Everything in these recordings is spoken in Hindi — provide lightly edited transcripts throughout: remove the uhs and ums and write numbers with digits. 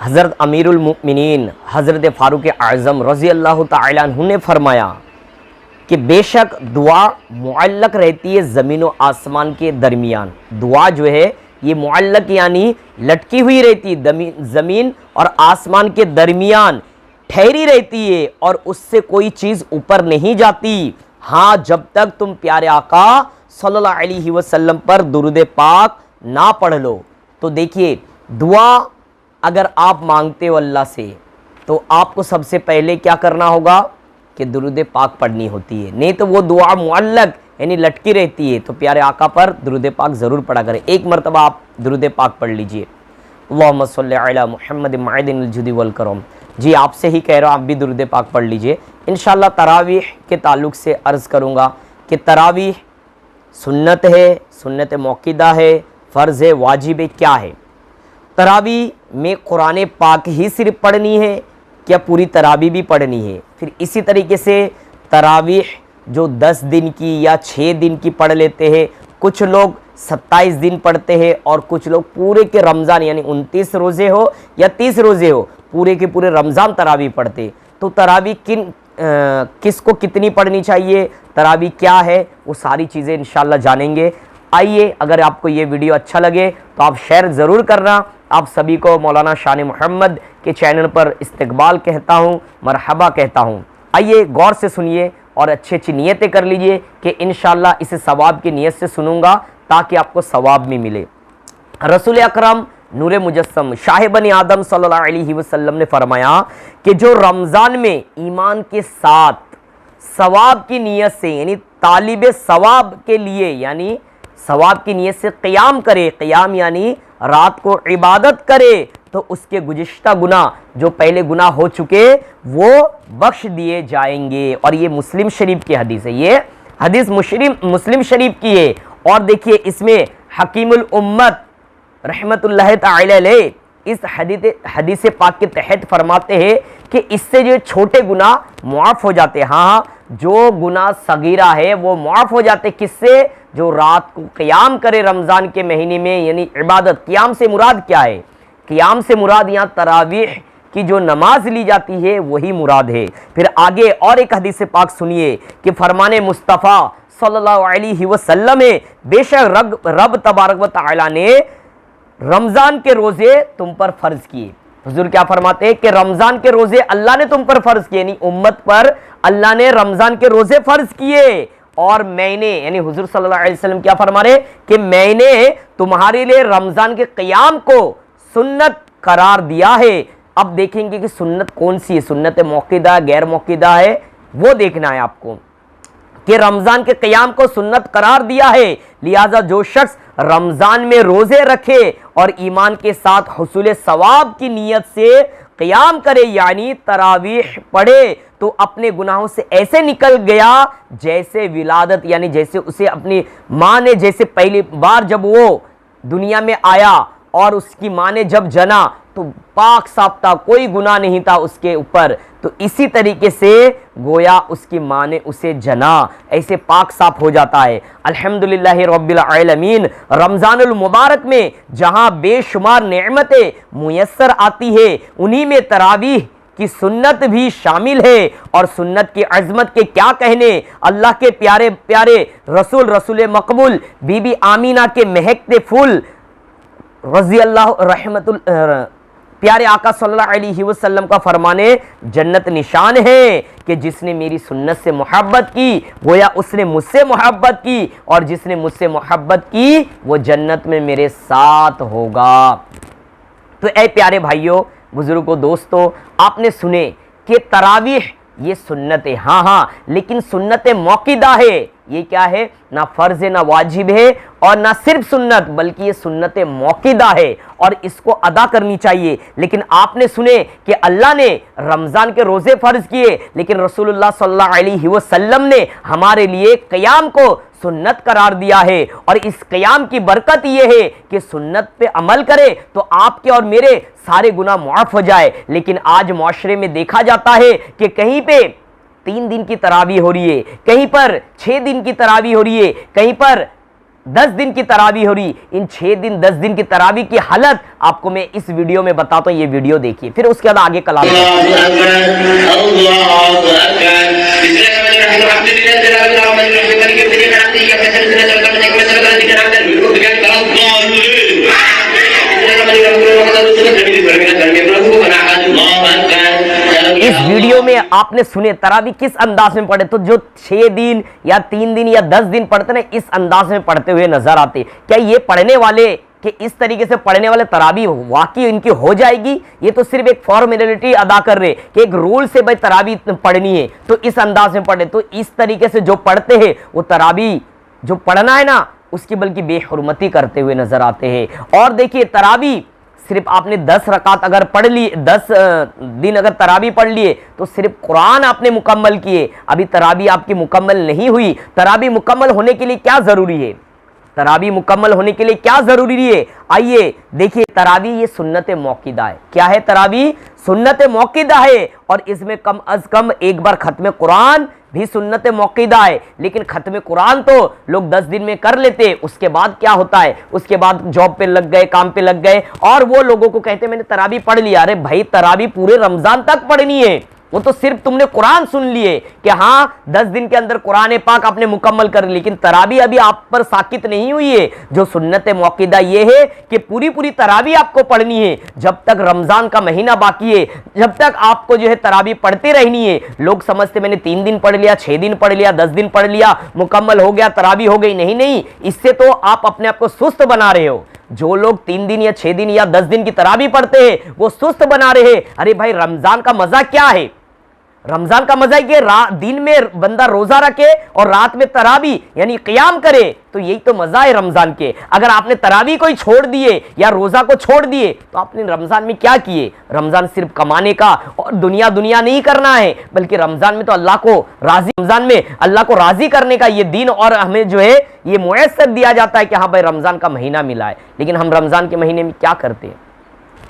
हज़रत अमीरुल मुमिनीन हज़रत फ़ारूक आज़म रज़ी अल्लाह तआला अन्हु ने फरमाया कि बेशक दुआ मुअल्लक रहती है ज़मीन व आसमान के दरमियान। दुआ जो है ये मुअल्लक यानी लटकी हुई रहती है, ज़मीन और आसमान के दरमियान ठहरी रहती है और उससे कोई चीज़ ऊपर नहीं जाती। हाँ, जब तक तुम प्यारे आका सल्लल्लाहु अलैहि वसल्लम पर दुरूद पाक ना पढ़ लो। तो देखिए, दुआ अगर आप मांगते हो अल्लाह से तो आपको सबसे पहले क्या करना होगा कि दुरूद पाक पढ़नी होती है, नहीं तो वो दुआ मुअल्लक यानी लटकी रहती है। तो प्यारे आका पर दुरूद पाक ज़रूर पढ़ा करें। एक मरतबा आप दुरूद पाक पढ़ लीजिए, अल्लाहुम्मा सल्लि अला मुहम्मद माइदिनिल जुदी वल करम। जी आपसे ही कह रहा हूँ, आप भी दुरूद पाक पढ़ लीजिए। इंशाअल्लाह तरावीह के ताल्लुक़ से अर्ज़ करूँगा कि तरावीह सुन्नत है, सुन्नत मौक़िदा है, फ़र्ज़ है, वाजिब है, क्या है? तरावी में कुरान पाक ही सिर्फ पढ़नी है क्या पूरी तरावी भी पढ़नी है? फिर इसी तरीके से तरावीह जो 10 दिन की या 6 दिन की पढ़ लेते हैं, कुछ लोग 27 दिन पढ़ते हैं और कुछ लोग पूरे के रमज़ान यानी 29 रोज़े हो या 30 रोज़े हो पूरे के पूरे रमज़ान तरावी पढ़ते। तो तरावी किसको कितनी पढ़नी चाहिए, तरावी क्या है, वो सारी चीज़ें इंशाअल्लाह जानेंगे। आइए, अगर आपको ये वीडियो अच्छा लगे तो आप शेयर ज़रूर करना। आप सभी को मौलाना शान मोहम्मद के चैनल पर इस्तकबाल कहता हूँ, मरहबा कहता हूँ। आइए गौर से सुनिए और अच्छी अच्छी नीयतें कर लीजिए कि इंशाअल्लाह इसे सवाब की नीयत से सुनूंगा ताकि आपको सवाब भी मिले। रसूल अकरम नूर मुजस्सम शाह बनी आदम सल्लल्लाहु अलैहि वसल्लम ने फरमाया कि जो रमज़ान में ईमान के साथ सवाब की नीयत से यानी तालिब सवाब के लिए यानी सवाब की नीयत से क़ियाम करे, क़ियाम यानी रात को इबादत करे, तो उसके गुज़िश्ता गुनाह जो पहले गुनाह हो चुके वो बख्श दिए जाएंगे। और ये मुस्लिम शरीफ की हदीस है, ये हदीस मुस्लिम शरीफ की है। और देखिए इसमें हकीमुल उम्मत रहमतुल्लाह तआला अलैह इस हदीस पाक के तहत फरमाते हैं कि इससे जो छोटे गुनाह मुआफ़ हो जाते हैं। हाँ, जो गुनाह सगीरा है वो मुआफ़ हो जाते, किससे? जो रात को क़ियाम करे रमज़ान के महीने में यानी इबादत। क़ियाम से मुराद क्या है? क़ियाम से मुराद यहाँ तरावीह की जो नमाज ली जाती है वही मुराद है। फिर आगे और एक हदीस पाक सुनिए कि फरमाने मुस्तफ़ा सल्लल्लाहु अलैहि वसल्लम है, बेशक रब तबारक व तआला ने रमज़ान के रोज़े तुम पर फ़र्ज़ किए। हुज़ूर क्या फरमाते हैं कि रमज़ान के रोज़े अल्लाह ने तुम पर फ़र्ज़ किए, यानी उम्मत पर अल्लाह ने रमज़ान के रोज़े फ़र्ज़ किए। और मैंने यानी हुज़ूर सल्लल्लाहु अलैहि वसल्लम क्या फरमा रहे कि मैंने तुम्हारे लिए रमज़ान के क़ियाम को सुन्नत करार दिया है। अब देखेंगे कि सुन्नत कौन सी है, सुन्नत मौक़िदा गैर मौक़िदा है, वो देखना है आपको कि रमज़ान के क़ियाम को सुन्नत करार दिया है। लिहाजा जो शख्स रमज़ान में रोज़े रखे और ईमान के साथ हुसूल सवाब की नीयत से क़ियाम करे यानी तरावीह पढ़े तो अपने गुनाहों से ऐसे निकल गया जैसे विलादत यानी जैसे उसे अपनी माँ ने, जैसे पहली बार जब वो दुनिया में आया और उसकी माँ ने जब जना तो पाक साफ था, कोई गुनाह नहीं था उसके ऊपर। तो इसी तरीके से गोया उसकी माँ ने उसे जना, ऐसे पाक साफ हो जाता है। अल्हम्दुलिल्लाह रब्बिल आलमीन, रमज़ानुल मुबारक में जहाँ बेशुमार नेमतें मुयस्सर आती है उन्हीं में तरावीह की सुन्नत भी शामिल है। और सुन्नत की अज़मत के क्या कहने, अल्लाह के प्यारे प्यारे रसूल मकबूल बीबी आमीना के महकते फूल रज़ी अल्लाह रहमतुल प्यारे आका सल्लल्लाहु अलैहि वसल्लम का फरमाने जन्नत निशान है कि जिसने मेरी सुन्नत से मोहब्बत की गोया उसने मुझसे मोहब्बत की, और जिसने मुझसे मोहब्बत की वो जन्नत में मेरे साथ होगा। तो ऐ प्यारे भाइयों, बुजुर्गों, दोस्तों, आपने सुने कि तरावीह ये सुन्नत है। हाँ, लेकिन सुन्नत मौक़िदा है। ये क्या है? ना फ़र्ज़ है, ना वाजिब है और ना सिर्फ सुन्नत, बल्कि ये सुन्नत मौक़िदा है और इसको अदा करनी चाहिए। लेकिन आपने सुने कि अल्लाह ने रमज़ान के रोज़े फ़र्ज़ किए, लेकिन रसूलुल्लाह सल्लल्लाहु अलैहि वसल्लम ने हमारे लिए क़ियाम को सुन्नत करार दिया है। और इस क़ियाम की बरकत ये है कि सुन्नत पे अमल करे तो आपके और मेरे सारे गुनाह मुआफ़ हो जाए। लेकिन आज माशरे में देखा जाता है कि कहीं पे 3 दिन की तरावी हो रही है, कहीं पर 6 दिन की तरावी हो रही है, कहीं पर 10 दिन की तरावी हो रही, इन 6 दिन 10 दिन की तरावी की हालत आपको मैं इस वीडियो में बताता हूँ। ये वीडियो देखिए, फिर उसके बाद आगे कलाम। इस वीडियो में आपने सुने तरावी किस अंदाज में पढ़े, तो जो 6 दिन या 3 दिन या 10 दिन पढ़ते ना, इस अंदाज में पढ़ते हुए नजर आते। क्या ये पढ़ने वाले कि इस तरीके से पढ़ने वाले तरावी वाकई इनकी हो जाएगी? ये तो सिर्फ एक फॉर्मेलिटी अदा कर रहे कि एक रूल से भाई तरावी पढ़नी है तो इस अंदाज में पढ़े। तो इस तरीके से जो पढ़ते हैं वो तरावी जो पढ़ना है ना उसकी बल्कि बेहुरमती करते हुए नजर आते हैं। और देखिए तरावी सिर्फ आपने 10 रकात अगर पढ़ ली, 10 दिन अगर तरावी पढ़ लिए तो सिर्फ कुरान आपने मुकम्मल किए, अभी तरावी आपकी मुकम्मल नहीं हुई। तरावी मुकम्मल होने के लिए क्या जरूरी है? तरावी मुकम्मल होने के लिए क्या जरूरी है? आइए देखिए, तरावी ये सुन्नत मौक़िदा है। क्या है तरावी? सुन्नत मौक़िदा है, और इसमें कम अज कम एक बार खत्म कुरान भी सुन्नत मौक़िदा है। लेकिन खत्म कुरान तो लोग 10 दिन में कर लेते, उसके बाद क्या होता है, उसके बाद जॉब पे लग गए, काम पे लग गए, और वो लोगों को कहते हैं मैंने तरावी पढ़ लिया। अरे भाई तरावी पूरे रमजान तक पढ़नी है, वो तो सिर्फ तुमने कुरान सुन लिए कि हाँ 10 दिन के अंदर कुरान पाक आपने मुकम्मल कर ली, लेकिन तरावी अभी आप पर साकित नहीं हुई है। जो सुन्नत मौक़िदा ये है कि पूरी पूरी तरावी आपको पढ़नी है जब तक रमजान का महीना बाकी है, जब तक आपको जो है तरावी पढ़ते रहनी है। लोग समझते मैंने 3 दिन पढ़ लिया, 6 दिन पढ़ लिया, 10 दिन पढ़ लिया, मुकम्मल हो गया, तरावी हो गई। नहीं नहीं, इससे तो आप अपने आप को सुस्त बना रहे हो। जो लोग 3 दिन या 6 दिन या 10 दिन की तरावी पढ़ते हैं वो सुस्त बना रहे हैं। अरे भाई रमजान का मजा क्या है? रमजान का मजा है कि दिन में बंदा रोजा रखे और रात में तरावी यानी क़ियाम करे, तो यही तो मजा है रमजान के। अगर आपने तरावी को ही छोड़ दिए या रोजा को छोड़ दिए तो आपने रमजान में क्या किए? रमजान सिर्फ कमाने का और दुनिया दुनिया नहीं करना है, बल्कि रमजान में तो अल्लाह को राजी, रमजान में अल्लाह को राजी करने का ये दिन और हमें जो है ये मुयस्सर दिया जाता है कि हाँ भाई रमजान का महीना मिला है। लेकिन हम रमजान के महीने में क्या करते हैं?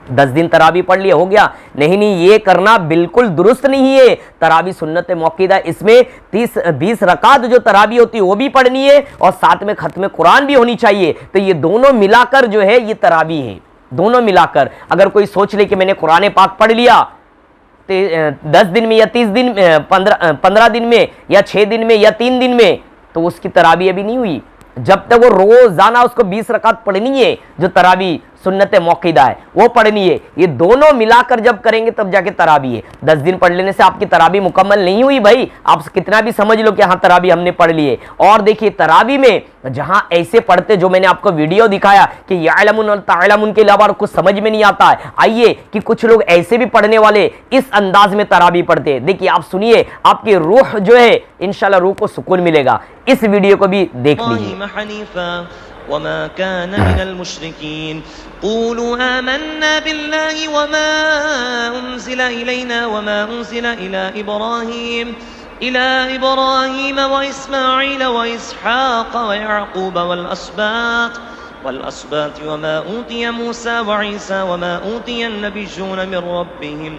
10 दिन तरावी पढ़ लिए हो गया? नहीं नहीं, ये करना बिल्कुल दुरुस्त नहीं है। तरावी सुन्नत मौक़िदा, इसमें 20 रकात जो तरावी होती है वो भी पढ़नी है और साथ में खत्म कुरान भी होनी चाहिए। तो ये दोनों मिलाकर जो है ये तरावी है। दोनों मिलाकर अगर कोई सोच ले कि मैंने कुरान पाक पढ़ लिया 10 दिन में या 30 दिन 15 दिन में या 6 दिन में या 3 दिन में, तो उसकी तरावी अभी नहीं हुई। जब तक वो रोजाना उसको 20 रकात पढ़नी है, जो तरावी सुन्नत मौक़िदा है वो पढ़नी है। ये दोनों मिलाकर जब करेंगे तब जाके तरावी है। 10 दिन पढ़ लेने से आपकी तरावी मुकम्मल नहीं हुई भाई, आप कितना भी समझ लो कि हाँ तरावी हमने पढ़ ली है। और देखिए तरावी में जहां ऐसे पढ़ते, जो मैंने आपको वीडियो दिखाया कि यालमुन और तालमुन के अलावा कुछ समझ में नहीं आता है, आइए कि कुछ लोग ऐसे भी पढ़ने वाले इस अंदाज में तरावी पढ़ते हैं। देखिए आप सुनिए, आपकी रूह जो है इंशाल्लाह रूह को सुकून मिलेगा। इस वीडियो को भी देख लीजिए। वमा कान मिनल मुश्रिकीन क़ूलू आमन्ना बिल्लाहि वमा उन्ज़िला इलैना वमा उन्ज़िला इला इब्राहीम व इस्माईल व इसहाक़ व याक़ूब वल अस्बात वमा ऊतिया मूसा व ईसा वमा ऊतिया नबिय्यून मिन रब्बिहिम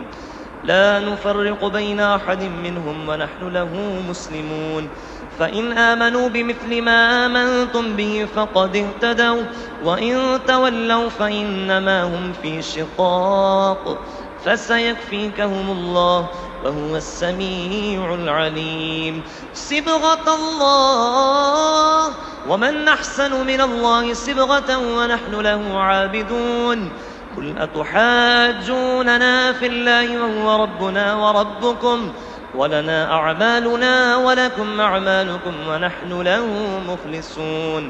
ला नुफ़र्रिक़ु बैन अहदिम मिनहुम व नहनु लहू मुस्लिमून फ़इन आमनू बिमिस्लि मा आमनतुम बिहि फ़क़द इह्तदौ व इन तवल्लौ फ़इन्नमा हुम फ़ी शिक़ाक़ फ़सयक्फ़ीकहुमुल्लाह व हुवस्समीउल अलीम। सिबग़तल्लाह व मन अहसनु मिनल्लाहि सिबग़तन व नहनु लहू आबिदून। कुल अतुहाज्जूनना फ़िल्लाहि व हुव रब्बुना व रब्बुकुम वलना अअमालुना वलकुम अअमालुकुम व नहनु लहू मुख़लिसून।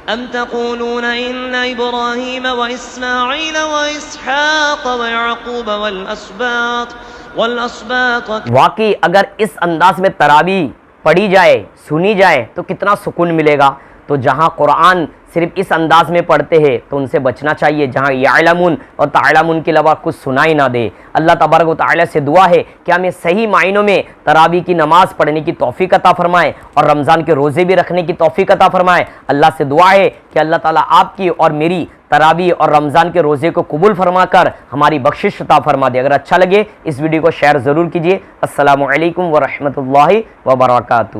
अम तक़ूलून इन्ना इब्राहीम व इस्माईल व इसहाक़ व याक़ूब वल अस्बात। वाकई अगर इस अंदाज में तरावी पढ़ी जाए, सुनी जाए तो कितना सुकून मिलेगा। तो जहाँ कुरान सिर्फ इस अंदाज में पढ़ते हैं तो उनसे बचना चाहिए, जहाँ यालमुन और तालमुन के अलावा कुछ सुनाई ना दे। अल्लाह तबारक व तआला से दुआ है कि हमें सही मायनों में तरावी की नमाज पढ़ने की तौफीक अता फरमाए और रमज़ान के रोज़े भी रखने की तौफीक अता फरमाए। अल्लाह से दुआ है कि अल्लाह ताला आपकी और मेरी तरावी और रमज़ान के रोज़े को कबूल फरमाकर हमारी बख्शिश अता फरमा दे। अगर अच्छा लगे इस वीडियो को शेयर ज़रूर कीजिए। अस्सलामु अलैकुम व रहमतुल्लाहि व बरकातहू।